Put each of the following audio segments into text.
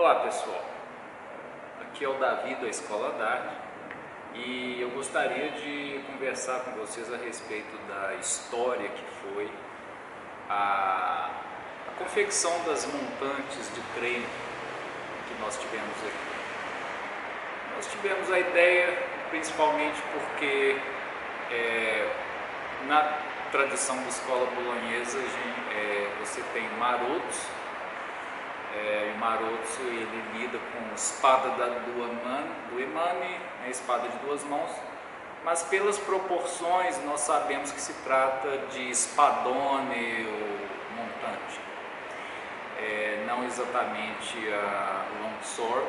Olá pessoal, aqui é o Davi da Escola Dart e eu gostaria de conversar com vocês a respeito da história que foi a confecção das montantes de treino que nós tivemos aqui. Nós tivemos a ideia principalmente porque na tradição da escola bolonhesa você tem marotos. O Marozzo ele lida com espada do Emane, a espada de duas mãos, mas pelas proporções nós sabemos que se trata de espadone ou montante, não exatamente a longsword.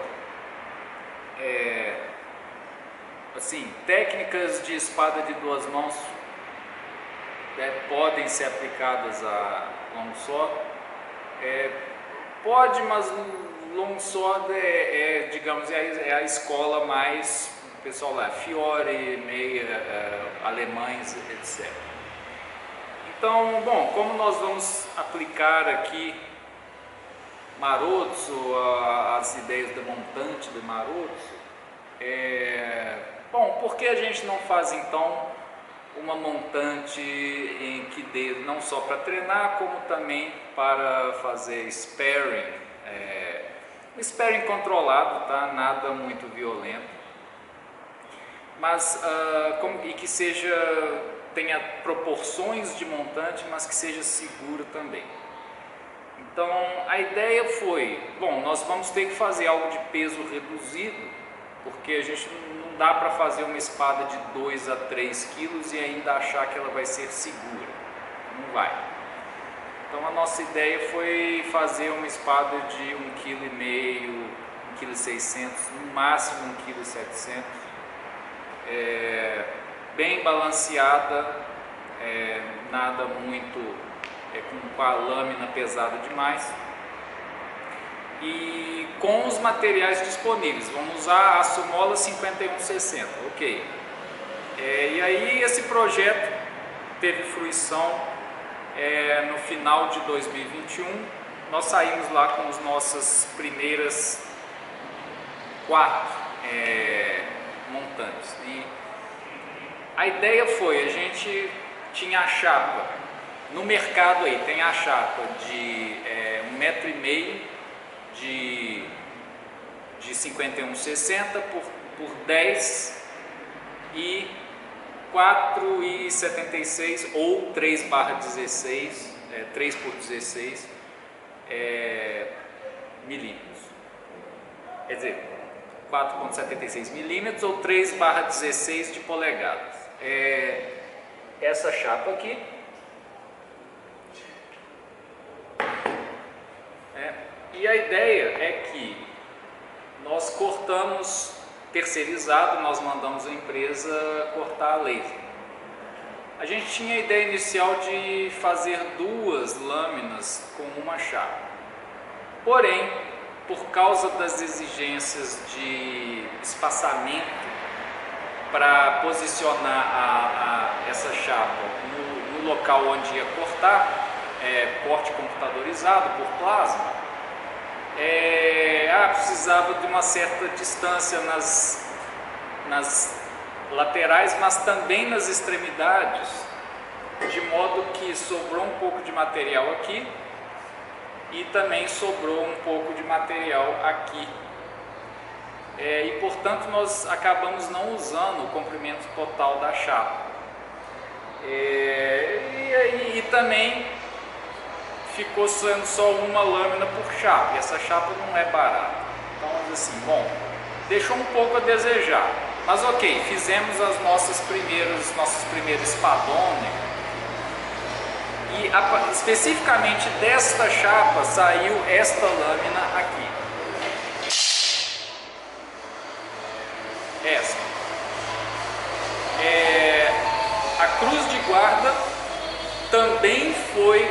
Assim, técnicas de espada de duas mãos podem ser aplicadas a longsword. Pode, mas longsword digamos, é a escola mais, o pessoal lá, Fiore, Meyer, alemães, etc. Então, bom, como nós vamos aplicar aqui Marozzo, as ideias da montante do Marozzo, bom, por que a gente não faz então uma montante em que dê não só para treinar, como também para fazer sparring, sparring controlado, tá? Nada muito violento, mas e que tenha proporções de montante, mas que seja seguro também. Então a ideia foi, bom, nós vamos ter que fazer algo de peso reduzido, porque a gente não dá para fazer uma espada de 2 a 3 quilos e ainda achar que ela vai ser segura. Não vai. Então a nossa ideia foi fazer uma espada de 1,5 kg, 1,6 kg, no máximo 1,7 kg. Bem balanceada, nada muito com a lâmina pesada demais. E com os materiais disponíveis, vamos usar aço mola 5160, ok. E aí esse projeto teve fruição no final de 2021, nós saímos lá com as nossas primeiras 4 montantes. E a ideia foi, a gente tinha a chapa, no mercado aí tem a chapa de 1,5 m de 51,60 por 10 e 4,76 ou 3/16, 3 por 16 milímetros. Quer dizer, 4,76 milímetros ou 3/16 de polegadas. Essa chapa aqui. E a ideia é que nós cortamos terceirizado, nós mandamos a empresa cortar a laser. A gente tinha a ideia inicial de fazer 2 lâminas com uma chapa. Porém, por causa das exigências de espaçamento para posicionar essa chapa no local onde ia cortar, corte computadorizado por plasma, precisava de uma certa distância nas laterais, mas também nas extremidades, de modo que sobrou um pouco de material aqui e também sobrou um pouco de material aqui. E portanto nós acabamos não usando o comprimento total da chapa. E também ficou sendo só uma lâmina por chapa, e essa chapa não é barata. Então, assim, bom, deixou um pouco a desejar, mas ok, fizemos as nossos primeiros espadone, e especificamente desta chapa saiu esta lâmina aqui. Essa. A cruz de guarda também foi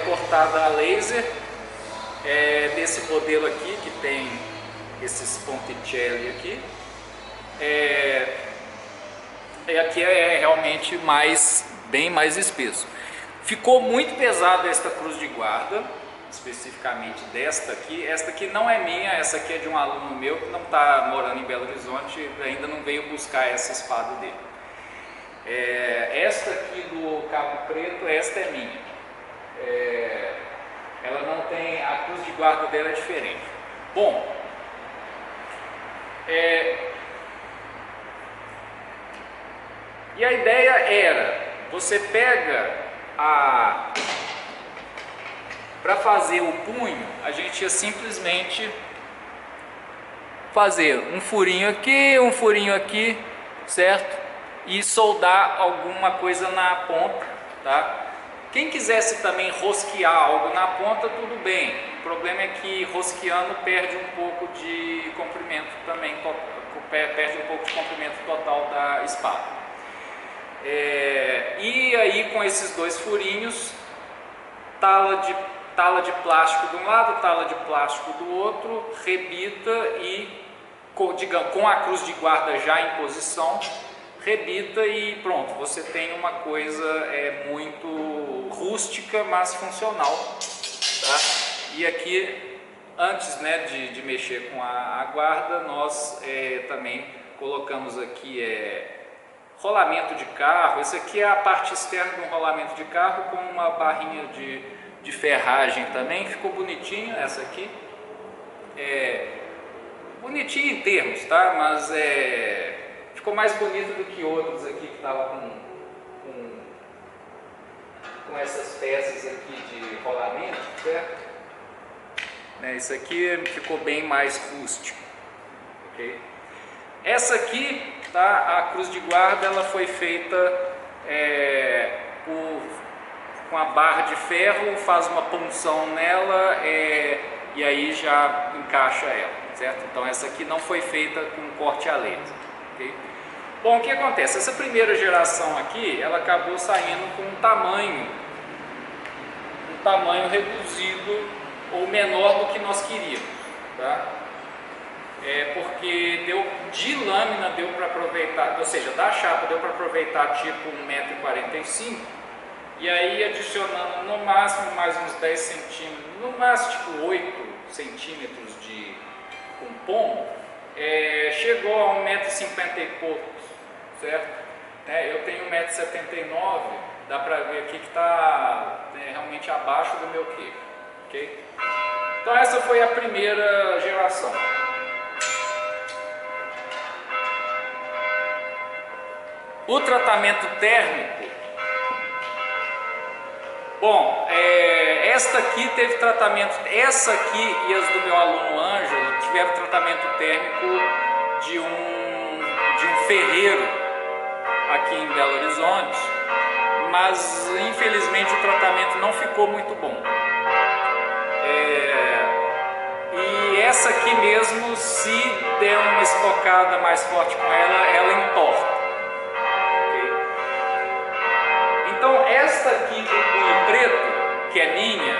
cortada a laser, desse modelo aqui, que tem esses ponticelli aqui. Aqui é realmente bem mais espesso. Ficou muito pesada esta cruz de guarda, especificamente desta aqui. Esta aqui não é minha, essa aqui é de um aluno meu que não está morando em Belo Horizonte, ainda não veio buscar essa espada dele. Esta aqui do cabo preto, esta é minha. Ela não tem, a cruz de guarda dela é diferente. Bom, e a ideia era, você pega para fazer o punho, a gente ia simplesmente fazer um furinho aqui, certo? E soldar alguma coisa na ponta, tá? Quem quisesse também rosquear algo na ponta, tudo bem. O problema é que rosqueando perde um pouco de comprimento também, perde um pouco de comprimento total da espada. E aí com esses dois furinhos, tala de plástico de um lado, tala de plástico do outro, rebita e com a cruz de guarda já em posição, rebita e pronto, você tem uma coisa muito rústica, mas funcional, tá? E aqui, antes, né, de mexer com a guarda, nós também colocamos aqui rolamento de carro. Esse aqui é a parte externa de um rolamento de carro com uma barrinha de ferragem também, ficou bonitinho essa aqui, bonitinho em termos, tá? Mas ficou mais bonito do que outros aqui que estavam com essas peças aqui de rolamento, certo? Isso aqui ficou bem mais rústico, ok? Essa aqui, tá? A cruz de guarda, ela foi feita com a barra de ferro, faz uma punção nela e aí já encaixa ela, certo? Então essa aqui não foi feita com corte a laser, ok? Bom, o que acontece? Essa primeira geração aqui, ela acabou saindo com um tamanho reduzido ou menor do que nós queríamos, tá? Porque de lâmina deu para aproveitar, ou seja, da chapa deu para aproveitar tipo 1,45 m, e aí adicionando no máximo mais uns 10 centímetros, no máximo tipo 8 centímetros de pompom, chegou a 1,50 m e poucos, certo? Eu tenho 1,79 m, dá para ver aqui que está realmente abaixo do meu queixo, ok? Então essa foi a primeira geração. O tratamento térmico, bom, esta aqui teve tratamento, essa aqui e as do meu aluno Ângelo tiveram tratamento térmico de um ferreiro aqui em Belo Horizonte, mas infelizmente o tratamento não ficou muito bom. E essa aqui mesmo, se der uma estocada mais forte com ela entorta. Então esta aqui do punho preto, que é minha,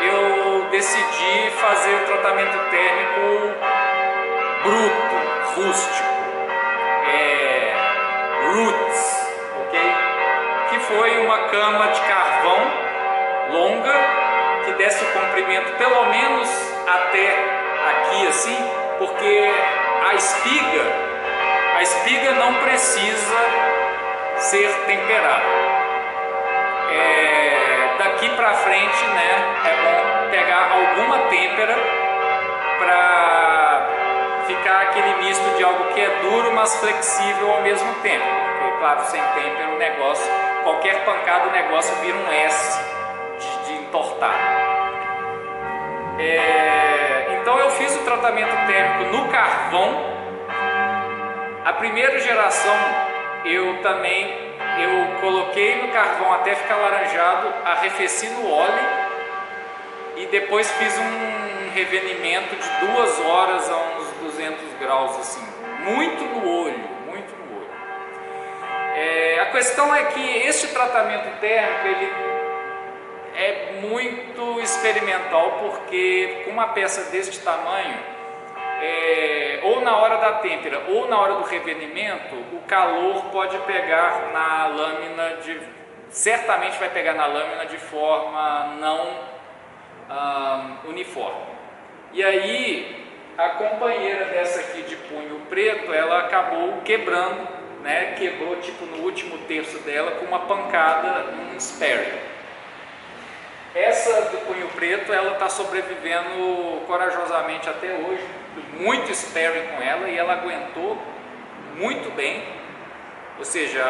eu decidi fazer o tratamento térmico bruto, rústico, roots, ok? Que foi uma cama de carvão longa, que desse o comprimento pelo menos até aqui assim, porque a espiga não precisa ser temperada. Daqui para frente, né, é bom pegar alguma têmpera para ficar aquele misto de algo que é duro, mas flexível ao mesmo tempo. Porque, claro, sem têmpera o negócio, qualquer pancada o negócio vira um S de entortar. Então eu fiz o tratamento térmico no carvão. A primeira geração eu coloquei no carvão até ficar laranjado, arrefeci no óleo e depois fiz um revenimento de 2 horas a uns 200 graus, assim, muito no olho. A questão é que este tratamento térmico ele é muito experimental, porque com uma peça deste tamanho, ou na hora da têmpera ou na hora do revenimento, o calor pode pegar na lâmina certamente vai pegar na lâmina de forma uniforme. E aí a companheira dessa aqui de punho preto, ela acabou quebrando, né? Quebrou tipo no último terço dela com uma pancada num sparring. Essa do punho preto, ela está sobrevivendo corajosamente até hoje, muito sparring com ela, e ela aguentou muito bem, ou seja,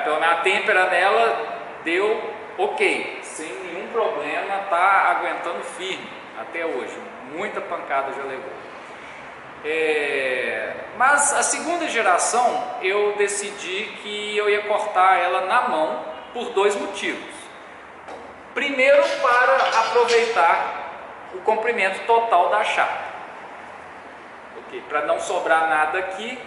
pelo menos a têmpera dela deu ok, sem nenhum problema, está aguentando firme até hoje, muita pancada já levou. Mas a segunda geração eu decidi que eu ia cortar ela na mão por dois motivos. Primeiro, para aproveitar o comprimento total da chapa, okay? Para não sobrar nada aqui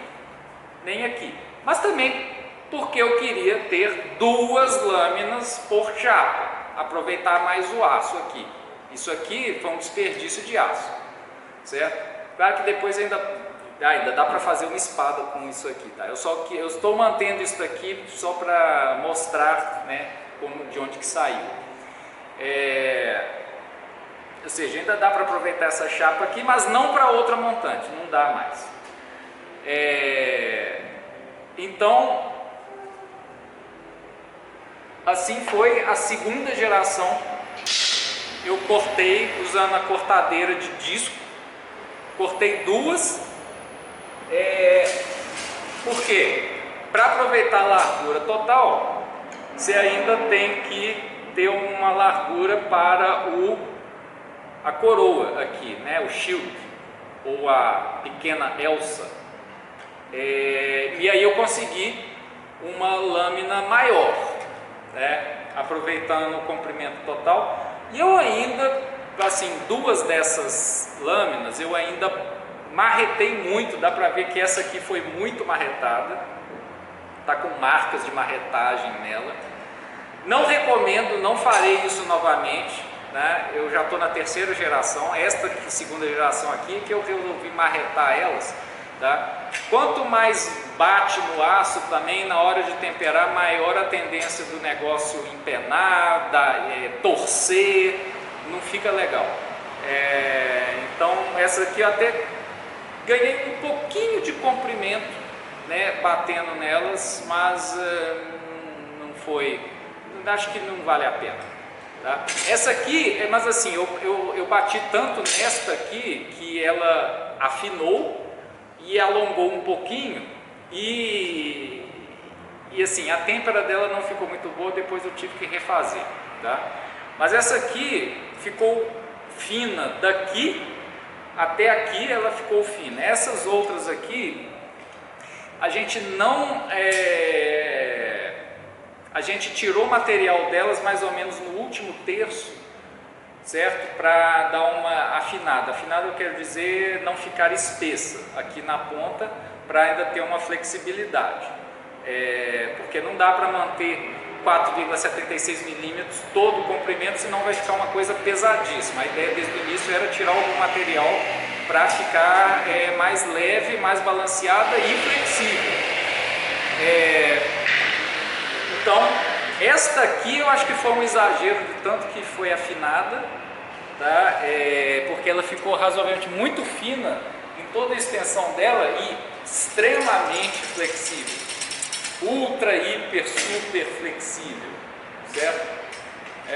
nem aqui, mas também porque eu queria ter duas lâminas por chapa, aproveitar mais o aço aqui. Isso aqui foi um desperdício de aço, certo? Claro que depois ainda dá para fazer uma espada com isso aqui, tá? Eu estou mantendo isso aqui só para mostrar, né, de onde que saiu. Ou seja, ainda dá para aproveitar essa chapa aqui, mas não para outra montante, não dá mais. Então, assim foi a segunda geração. Eu cortei usando a cortadeira de disco, cortei duas. Por quê? Para aproveitar a largura total, você ainda tem que ter uma largura para a coroa aqui, né? O shield, ou a pequena Elsa. E aí eu consegui uma lâmina maior, né? Aproveitando o comprimento total. E eu ainda, assim, duas dessas lâminas eu ainda marretei muito. Dá para ver que essa aqui foi muito marretada, tá com marcas de marretagem nela. Não recomendo, não farei isso novamente, né? Eu já estou na terceira geração, esta segunda geração aqui que eu resolvi marretar elas, tá? Quanto mais bate no aço também, na hora de temperar, maior a tendência do negócio empenar, torcer, não fica legal. Então essa aqui eu até ganhei um pouquinho de comprimento, né, batendo nelas, mas não foi, acho que não vale a pena, tá? Essa aqui, mas assim, eu bati tanto nesta aqui que ela afinou e alongou um pouquinho e assim, a têmpera dela não ficou muito boa, depois eu tive que refazer, tá? Mas essa aqui ficou fina daqui até aqui, ela ficou fina. Essas outras aqui a gente não a gente tirou o material delas mais ou menos no último terço, certo? Para dar uma afinada. Afinada eu quero dizer não ficar espessa aqui na ponta, para ainda ter uma flexibilidade. Porque não dá para manter 4,76 milímetros todo o comprimento, senão vai ficar uma coisa pesadíssima. A ideia desde o início era tirar algum material para ficar mais leve, mais balanceada e flexível. Então, esta aqui eu acho que foi um exagero de tanto que foi afinada, tá? Porque ela ficou razoavelmente muito fina em toda a extensão dela e extremamente flexível. Ultra, hiper, super flexível, certo?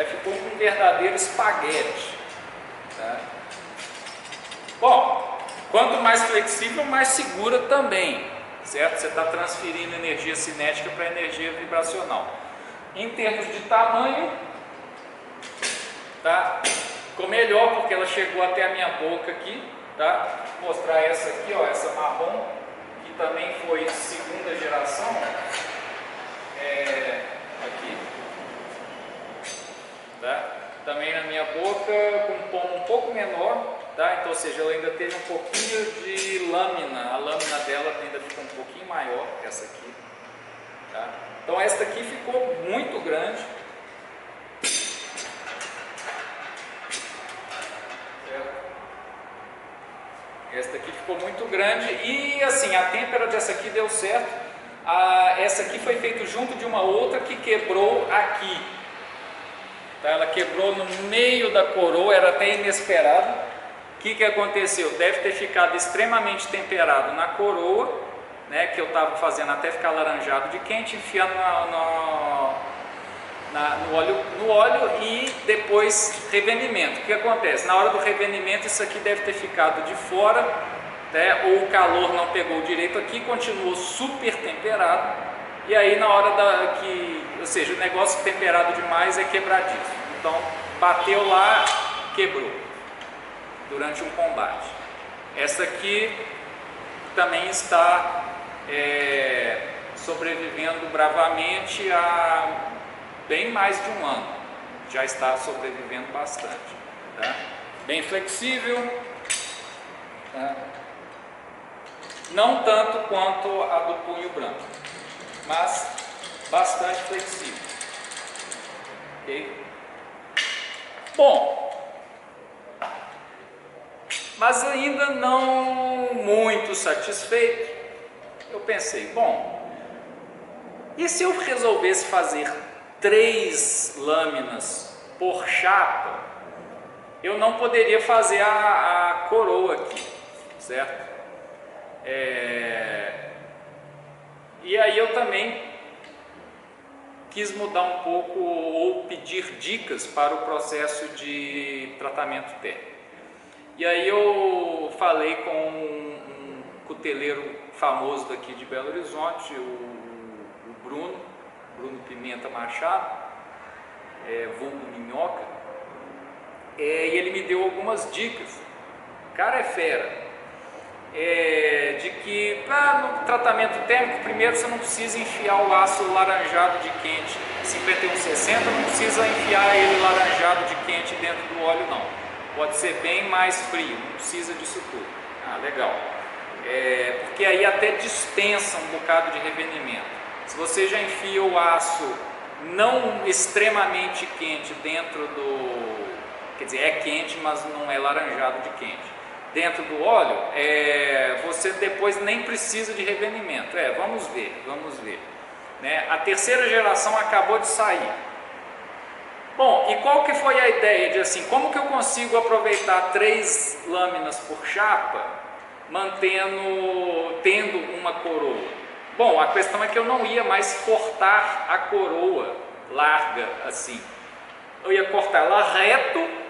Ficou um verdadeiro espaguete, tá? Bom, quanto mais flexível, mais segura também, certo? Você está transferindo energia cinética para energia vibracional. Em termos de tamanho, tá? Ficou melhor porque ela chegou até a minha boca aqui, tá? Vou mostrar essa aqui, ó, essa marrom, que também foi segunda geração. Aqui, tá? Também na minha boca, com um pomo um pouco menor, tá? Então, ou seja, ela ainda teve um pouquinho de lâmina, a lâmina dela ainda ficou um pouquinho maior que essa aqui, tá? Então esta aqui ficou muito grande, esta aqui ficou muito grande e assim, a têmpera dessa aqui deu certo. Essa aqui foi feita junto de uma outra que quebrou aqui, tá? Ela quebrou no meio da coroa, era até inesperado. O que aconteceu? Deve ter ficado extremamente temperado na coroa, né, que eu estava fazendo até ficar laranjado de quente, enfiando no óleo e depois revenimento. O que acontece? Na hora do revenimento isso aqui deve ter ficado de fora, né, ou o calor não pegou direito aqui, continuou super temperado, e aí na hora ou seja, o negócio temperado demais é quebradiço. Então bateu lá, quebrou durante um combate. Essa aqui também está sobrevivendo bravamente há bem mais de um ano, já está sobrevivendo bastante, tá? Bem flexível, tá? Não tanto quanto a do punho branco, mas bastante flexível, ok? Bom, mas ainda não muito satisfeito, eu pensei, bom, e se eu resolvesse fazer 3 lâminas por chapa, eu não poderia fazer a coroa aqui, certo? E aí eu também quis mudar um pouco ou pedir dicas para o processo de tratamento térmico. E aí eu falei com um cuteleiro famoso daqui de Belo Horizonte, o Bruno Pimenta Machado, vulgo Minhoca, e ele me deu algumas dicas. O cara é fera, de que no tratamento térmico, primeiro você não precisa enfiar o aço laranjado de quente 5160, não precisa enfiar ele laranjado de quente dentro do óleo não, pode ser bem mais frio, não precisa disso tudo. Legal, porque aí até dispensa um bocado de revenimento. Se você já enfia o aço não extremamente quente dentro quer dizer, é quente, mas não é laranjado de quente, dentro do óleo, você depois nem precisa de revenimento. Vamos ver, né? A terceira geração acabou de sair. Bom, e qual que foi a ideia de assim, como que eu consigo aproveitar 3 lâminas por chapa, tendo uma coroa? Bom, a questão é que eu não ia mais cortar a coroa larga assim, eu ia cortar ela reto,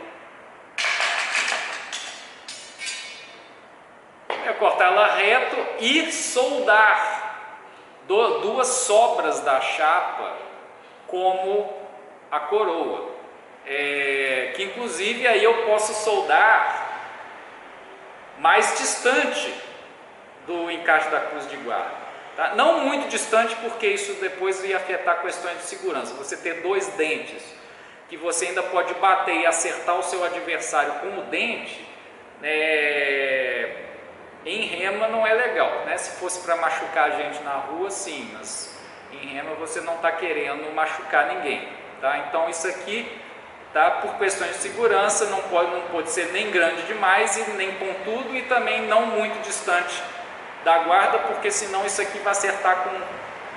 e soldar 2 sobras da chapa como a coroa, que inclusive aí eu posso soldar mais distante do encaixe da cruz de guarda. Tá? Não muito distante, porque isso depois ia afetar questões de segurança. Você ter 2 dentes, que você ainda pode bater e acertar o seu adversário com o dente, em rema não é legal, né? Se fosse para machucar a gente na rua, sim, mas em rema você não está querendo machucar ninguém, tá? Então isso aqui, tá, por questões de segurança, não pode ser nem grande demais e nem pontudo, e também não muito distante da guarda, porque senão isso aqui vai acertar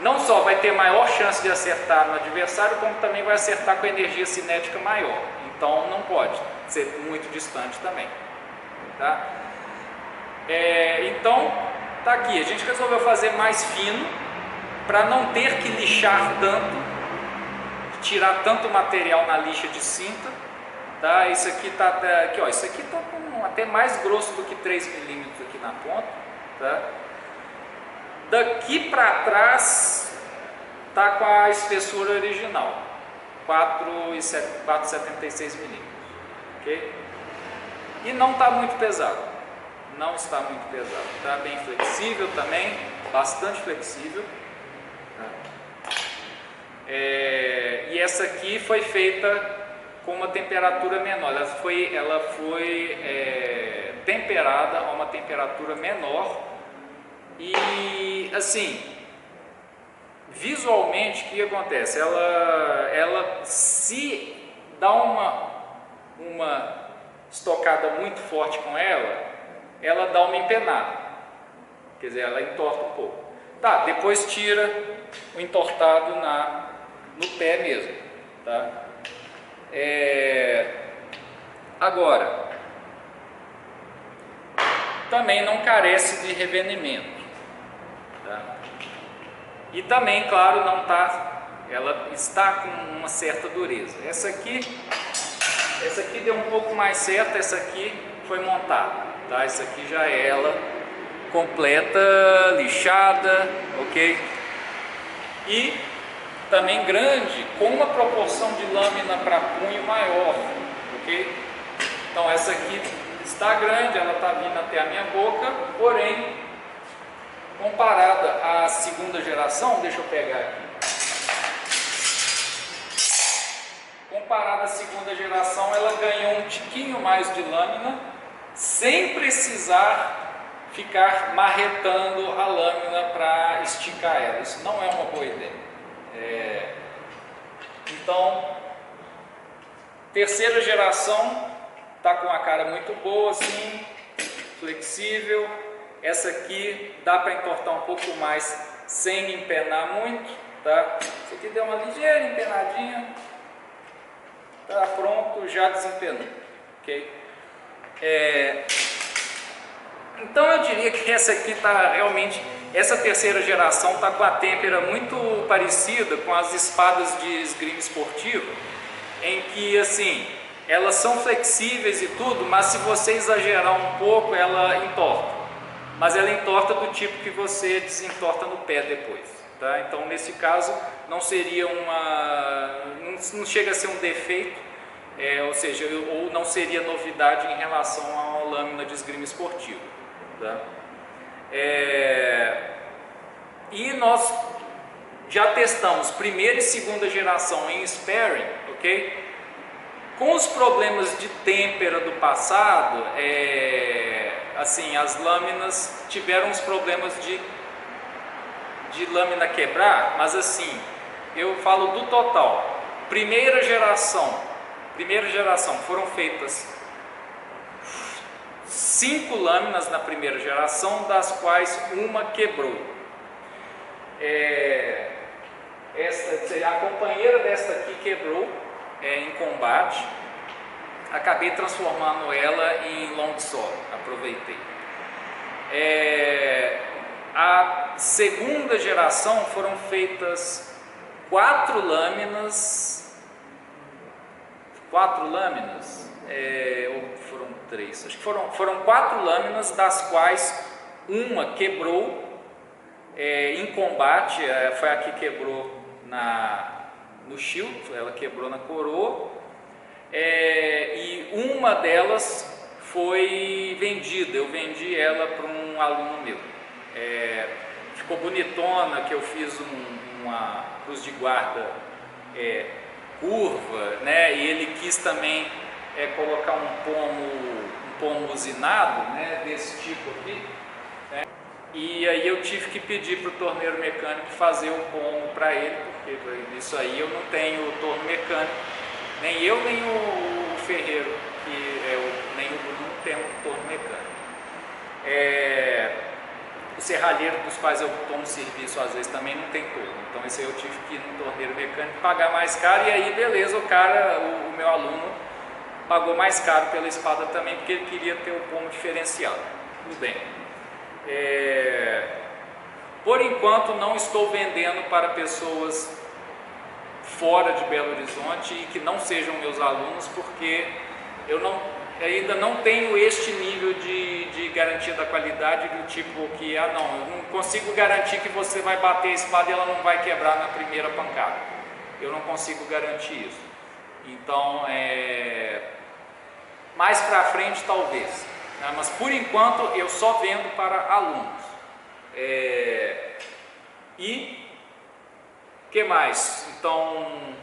não só vai ter maior chance de acertar no adversário, como também vai acertar com energia cinética maior. Então não pode ser muito distante também, tá? Então tá aqui, a gente resolveu fazer mais fino para não ter que lixar tanto, tirar tanto material na lixa de cinta, tá? Isso aqui tá aqui, ó, isso aqui tá até mais grosso do que 3 milímetros aqui na ponta. Tá? Daqui para trás tá com a espessura original, 4,76 milímetros, ok? E não está muito pesado, está bem flexível também, bastante flexível, tá? E essa aqui foi feita com uma temperatura menor, ela foi temperada a uma temperatura menor. E assim, visualmente o que acontece? Ela se dá uma estocada muito forte com ela dá uma empenada, quer dizer, ela entorta um pouco. Tá, depois tira o entortado no pé mesmo, tá? Agora, também não carece de revenimento, tá? E também, claro, ela está com uma certa dureza. Essa aqui deu um pouco mais certo, essa aqui foi montada, tá? Essa aqui já é ela completa, lixada, ok? E também grande, com uma proporção de lâmina para punho maior, ok? Então essa aqui está grande, ela está vindo até a minha boca, porém, comparada à segunda geração, deixa eu pegar aqui. Comparada à segunda geração, ela ganhou um tiquinho mais de lâmina, sem precisar ficar marretando a lâmina para esticar ela. Isso não é uma boa ideia. Então, terceira geração está com uma cara muito boa, assim, flexível. Essa aqui dá para entortar um pouco mais sem empenar muito, tá? Essa aqui deu uma ligeira empenadinha, tá pronto, já desempenou, ok? Então eu diria que essa aqui está realmente, essa terceira geração está com a têmpera muito parecida com as espadas de esgrima esportiva, em que assim, elas são flexíveis e tudo, mas se você exagerar um pouco, ela entorta. Mas ela entorta do tipo que você desentorta no pé depois, tá? Então nesse caso não seria não chega a ser um defeito, ou seja, ou não seria novidade em relação à lâmina de esgrima esportiva, tá? E nós já testamos primeira e segunda geração em sparring, ok? Com os problemas de têmpera do passado, assim, as lâminas tiveram uns problemas de lâmina quebrar, mas assim, eu falo do total. Primeira geração, foram feitas 5 lâminas na primeira geração, das quais uma quebrou. A companheira desta aqui quebrou em combate. Acabei transformando ela em longsword, aproveitei. A segunda geração foram feitas 4 lâminas, ou foram 3, acho que foram 4 lâminas, das quais uma quebrou em combate, foi a que quebrou no shield, ela quebrou na coroa, e uma delas foi vendida, eu vendi ela para um aluno meu. Ficou bonitona, que eu fiz uma cruz de guarda curva, né? E ele quis também colocar um pomo usinado, né? Desse tipo aqui, né? E aí eu tive que pedir para o torneiro mecânico fazer o pomo para ele, porque isso aí eu não tenho torno mecânico, nem eu nem o ferreiro, nem o Bruno temos torno mecânico. O serralheiro dos quais eu tomo serviço às vezes também não tem torno, então esse aí eu tive que ir no torneiro mecânico pagar mais caro, e aí beleza, o meu aluno pagou mais caro pela espada também, porque ele queria ter o pomo diferenciado. Tudo bem. Por enquanto não estou vendendo para pessoas fora de Belo Horizonte e que não sejam meus alunos, porque eu ainda não tenho este nível de garantia da qualidade, do tipo que, eu não consigo garantir que você vai bater a espada e ela não vai quebrar na primeira pancada. Eu não consigo garantir isso. Então, mais para frente talvez, né? Mas por enquanto eu só vendo para alunos. E que mais? Então,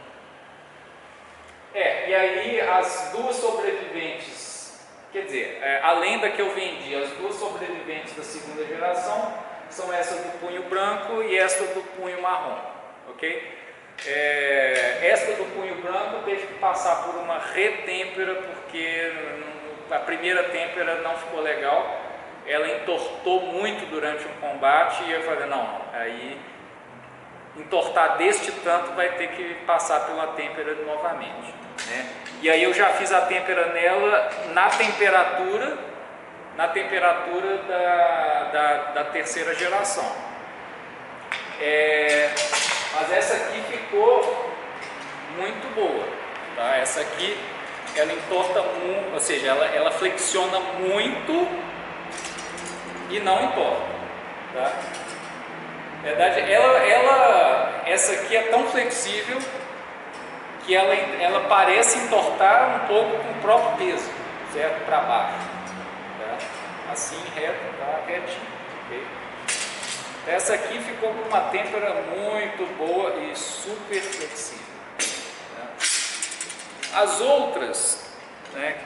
e aí as 2 sobreviventes, quer dizer, além da que eu vendi, as 2 sobreviventes da segunda geração são essa do punho branco e essa do punho marrom, ok? Esta do punho branco teve que passar por uma retêmpera, porque a primeira têmpera não ficou legal, ela entortou muito durante um combate, e eu falei, não, aí entortar deste tanto vai ter que passar pela têmpera novamente. né? E aí eu já fiz a têmpera nela na temperatura da terceira geração. Mas essa aqui ficou muito boa, tá? Essa aqui ela entorta muito, ou seja, ela flexiona muito e não entorta, tá? Na verdade, essa aqui é tão flexível que ela parece entortar um pouco com o próprio peso, certo? Para baixo, tá? Assim, reto, tá? Retinho, ok? Essa aqui ficou com uma têmpera muito boa e super flexível, tá? As outras, né?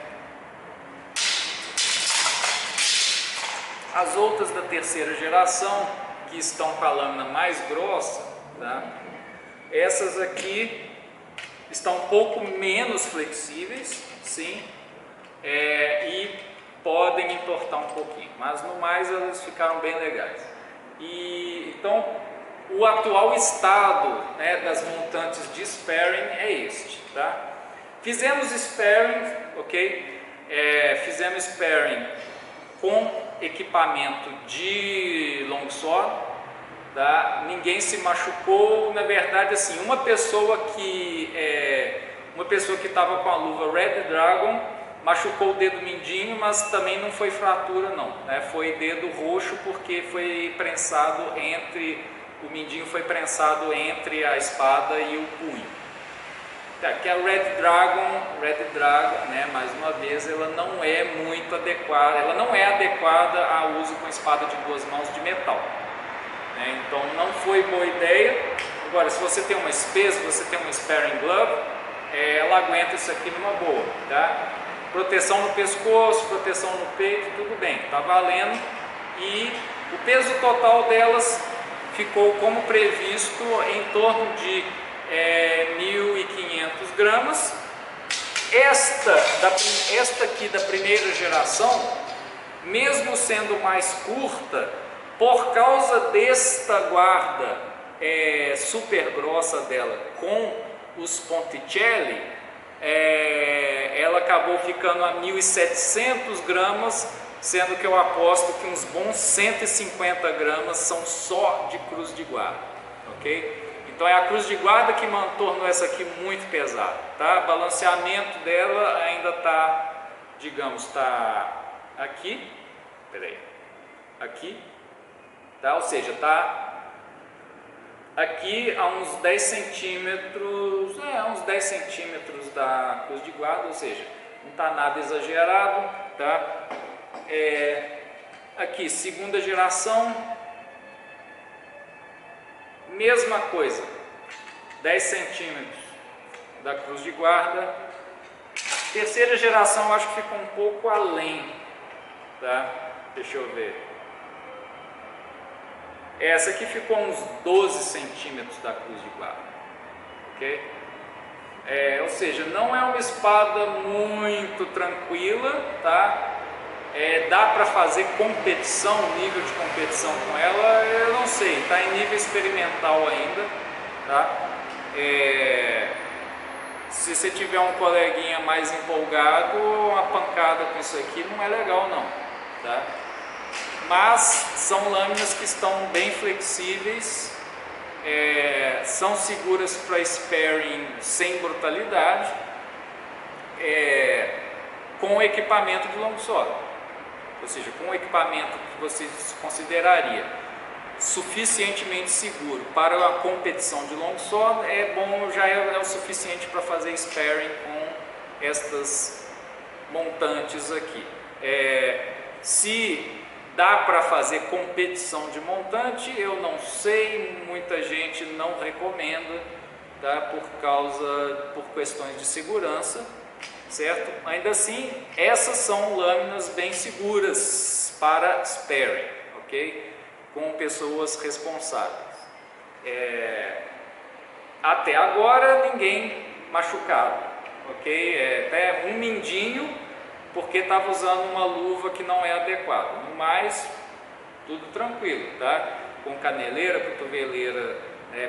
As outras da terceira geração, que estão com a lâmina mais grossa, tá? Essas aqui estão um pouco menos flexíveis, sim, e podem entortar um pouquinho, mas no mais elas ficaram bem legais. E então o atual estado, né, das montantes de sparring é este, tá? Fizemos sparring, ok? Fizemos sparring com equipamento de longsword, tá? Ninguém se machucou. Na verdade, assim, uma pessoa que estava com a luva Red Dragon machucou o dedo mindinho, mas também não foi fratura não, né? Foi dedo roxo porque foi prensado o mindinho foi prensado entre a espada e o punho. Que a Red Dragon, né, mais uma vez, ela não é muito adequada, ela não é adequada a uso com espada de duas mãos de metal, né? Então não foi boa ideia. Agora, se você tem uma espesa, você tem uma sparring glove, ela aguenta isso aqui numa boa, tá? Proteção no pescoço, proteção no peito, tudo bem, tá valendo. E o peso total delas ficou como previsto em torno de 1.500 gramas. Esta aqui da primeira geração, mesmo sendo mais curta, por causa desta guarda super grossa dela com os Ponticelli, ela acabou ficando a 1.700 gramas, sendo que eu aposto que uns bons 150 gramas são só de cruz de guarda, ok? Então é a cruz de guarda que tornou essa aqui muito pesada, tá? O balanceamento dela ainda está, digamos, está aqui, aqui, tá? Ou seja, está aqui a uns 10 centímetros, uns 10 centímetros da cruz de guarda, ou seja, não está nada exagerado, tá? Aqui, segunda geração, mesma coisa, 10 centímetros da cruz de guarda. Terceira geração eu acho que ficou um pouco além, tá? Deixa eu ver. Essa aqui ficou uns 12 centímetros da cruz de guarda, ok? Ou seja, não é uma espada muito tranquila, tá? Dá para fazer competição, nível de competição com ela, eu não sei, está em nível experimental ainda, tá? Se você tiver um coleguinha mais empolgado, uma pancada com isso aqui não é legal não, tá? Mas são lâminas que estão bem flexíveis, são seguras para sparring sem brutalidade, com equipamento de longsword, ou seja, com um equipamento que você consideraria suficientemente seguro para a competição de longsword, já é o suficiente para fazer sparring com estas montantes aqui. Se dá para fazer competição de montante, eu não sei, muita gente não recomenda, tá? Por questões de segurança, certo? Ainda assim, essas são lâminas bem seguras para sparring, ok? Com pessoas responsáveis. Até agora ninguém machucado, ok? Até um mindinho porque estava usando uma luva que não é adequada. No mais, tudo tranquilo, tá? Com caneleira, cotoveleira,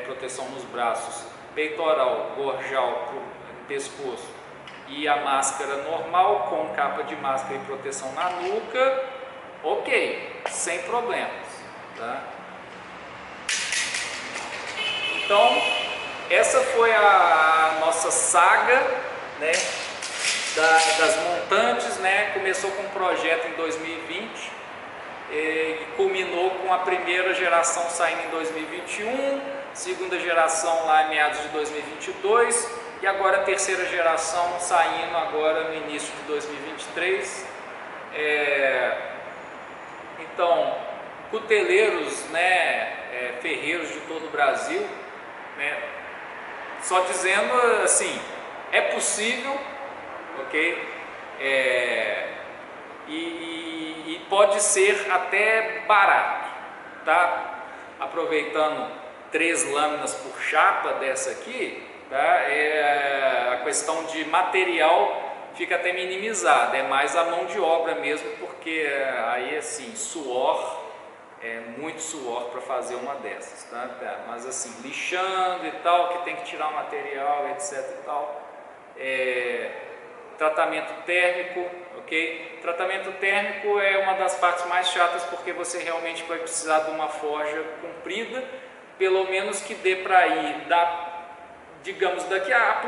proteção nos braços, peitoral, gorjal, pescoço, e a máscara normal, com capa de máscara e proteção na nuca, ok, sem problemas, tá? Então, essa foi a nossa saga, né, das montantes, né? Começou com um projeto em 2020 e culminou com a primeira geração saindo em 2021, segunda geração lá em meados de 2022 e agora a terceira geração saindo agora no início de 2023. Então, cuteleiros, né, ferreiros de todo o Brasil, né, só dizendo assim, é possível, ok? E pode ser até barato, tá? Aproveitando 3 lâminas por chapa dessa aqui, tá? A questão de material fica até minimizada, é mais a mão de obra mesmo, porque aí assim, suor, muito suor para fazer uma dessas, tá? Mas assim, lixando e tal, que tem que tirar o material, etc e tal. Tratamento térmico, ok? Tratamento térmico é uma das partes mais chatas, porque você realmente vai precisar de uma forja comprida, pelo menos que dê para ir digamos, daqui a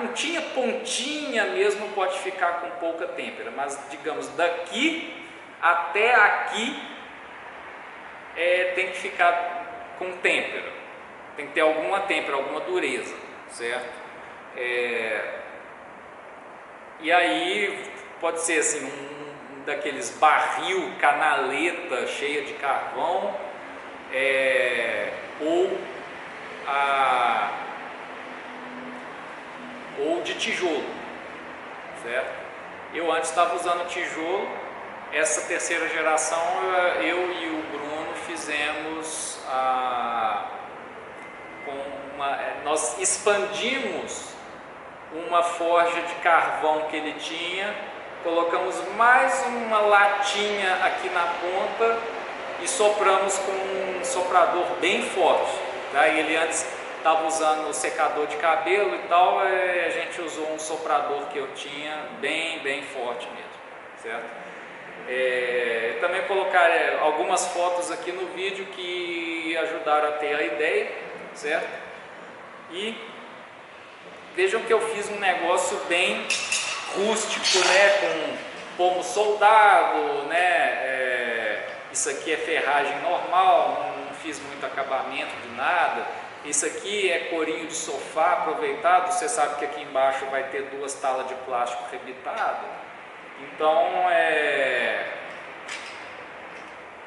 pontinha mesmo pode ficar com pouca têmpera, mas digamos, daqui até aqui tem que ficar com têmpera, tem que ter alguma têmpera, alguma dureza, certo? E aí pode ser assim, um daqueles barril, canaleta cheia de carvão, ou de tijolo, certo? Eu antes estava usando tijolo, essa terceira geração eu e o Bruno fizemos nós expandimos uma forja de carvão que ele tinha, colocamos mais uma latinha aqui na ponta e sopramos com um soprador bem forte, tá? E ele antes estava usando o secador de cabelo e tal, a gente usou um soprador que eu tinha bem forte mesmo, certo? Também colocar algumas fotos aqui no vídeo que ajudaram a ter a ideia, certo? E vejam que eu fiz um negócio bem rústico, né? Com pomo soldado, né? Isso aqui é ferragem normal, não fiz muito acabamento de nada. Isso aqui é corinho de sofá aproveitado. Você sabe que aqui embaixo vai ter 2 talas de plástico rebitado. Então,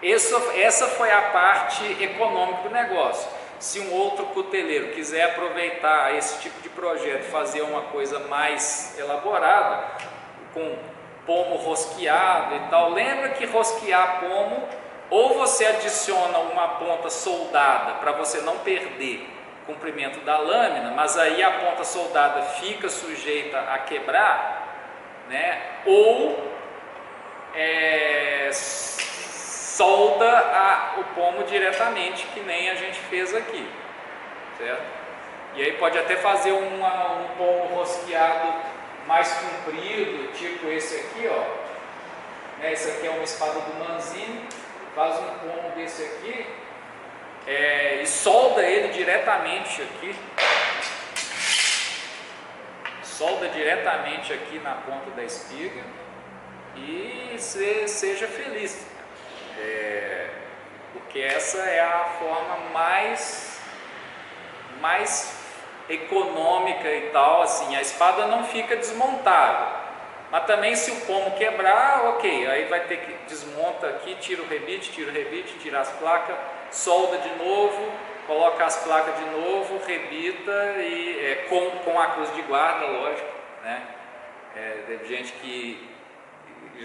essa foi a parte econômica do negócio. Se um outro cuteleiro quiser aproveitar esse tipo de projeto e fazer uma coisa mais elaborada, com pomo rosqueado e tal, lembra que rosquear pomo, ou você adiciona uma ponta soldada para você não perder o comprimento da lâmina, mas aí a ponta soldada fica sujeita a quebrar, né? Ou solda o pomo diretamente, que nem a gente fez aqui, certo? E aí pode até fazer um pomo rosqueado mais comprido, tipo esse aqui, ó, né? Esse aqui é uma espada do Manzini, faz um pomo desse aqui e solda ele diretamente aqui, solda diretamente aqui na ponta da espiga e seja feliz, porque essa é a forma mais econômica e tal, assim, a espada não fica desmontável, mas também se o pomo quebrar, ok, aí vai ter que desmonta aqui, tira o rebite, tira as placas, solda de novo, coloca as placas de novo, rebita e com a cruz de guarda, lógico, né?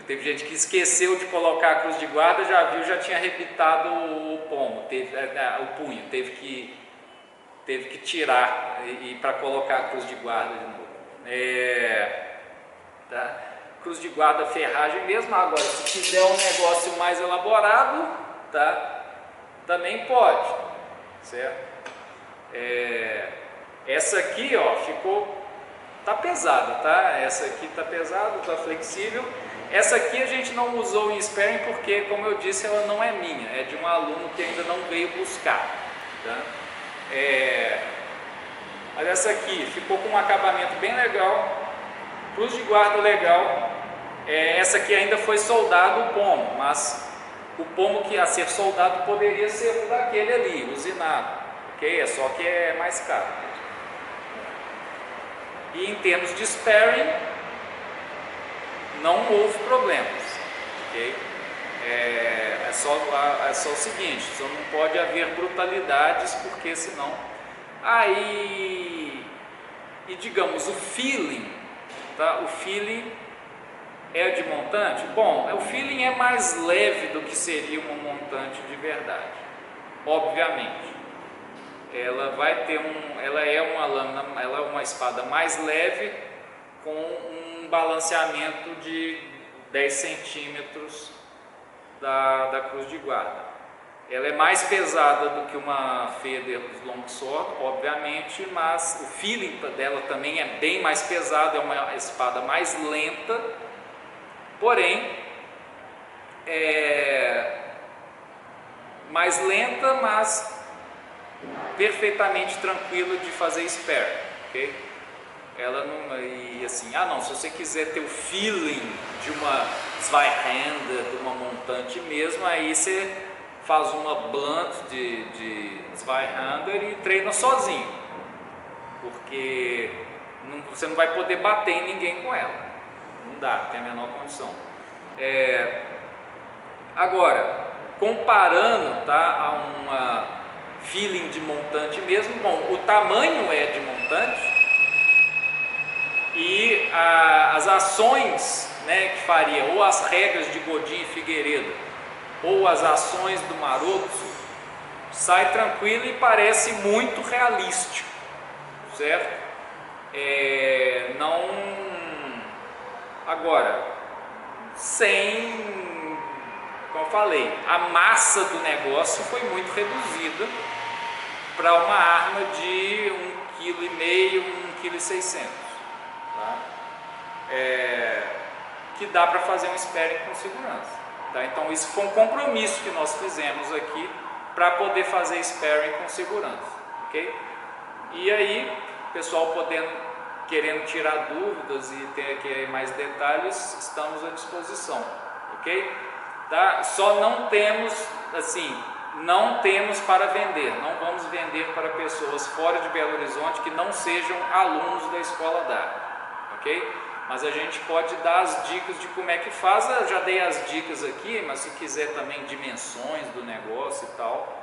Teve gente que esqueceu de colocar a cruz de guarda, já tinha rebitado o pomo, o punho, teve que tirar para colocar a cruz de guarda de novo. Tá? Cruz de guarda, ferragem mesmo. Agora, se quiser um negócio mais elaborado, tá? Também pode, certo? Essa aqui, ó, ficou Tá pesada, tá? Essa aqui tá pesada, tá flexível. Essa aqui a gente não usou em sparing porque, como eu disse, ela não é minha, é de um aluno que ainda não veio buscar, tá? Mas essa aqui ficou com um acabamento bem legal, cruz de guarda legal. Essa aqui ainda foi soldado o pomo, mas o pomo que a ser soldado poderia ser o daquele ali, usinado, ok? É só que é mais caro. E em termos de sparing, não houve problemas, ok? É só o seguinte, só não pode haver brutalidades, porque senão... E digamos, o feeling, tá? O feeling é de montante? Bom, o feeling é mais leve do que seria uma montante de verdade, obviamente. Ela vai ter ela é uma lâmina, ela é uma espada mais leve, com um balanceamento de 10 centímetros da cruz de guarda. Ela é mais pesada do que uma Feder Longsword, obviamente, mas o feeling dela também é bem mais pesado, é uma espada mais lenta, porém, mais lenta, mas perfeitamente tranquila de fazer spare, ok? Ela não, e assim, não, se você quiser ter o feeling de uma Zweihander, de uma montante mesmo, aí você faz uma blunt de Zweihander e treina sozinho, porque você não vai poder bater em ninguém com ela, não dá, tem a menor condição. Agora, comparando, tá, a uma feeling de montante mesmo, bom, o tamanho é de montante e as ações, né, que faria, ou as regras de Godin e Figueiredo, ou as ações do Maroto, sai tranquilo e parece muito realístico, certo? Não, agora, como eu falei, a massa do negócio foi muito reduzida para uma arma de 1,5 kg, 1,6 kg, tá? Que dá para fazer um sparing com segurança, tá? Então isso foi um compromisso que nós fizemos aqui para poder fazer sparing com segurança, ok? E aí, pessoal querendo tirar dúvidas e ter aqui mais detalhes, estamos à disposição, ok? Tá? Só não temos, assim, não temos para vender, não vamos vender para pessoas fora de Belo Horizonte que não sejam alunos da Escola d'Arma, ok? Mas a gente pode dar as dicas de como é que faz. Eu já dei as dicas aqui, mas se quiser também dimensões do negócio e tal,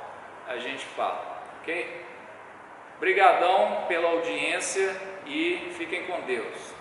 a gente fala, ok? Obrigadão pela audiência e fiquem com Deus.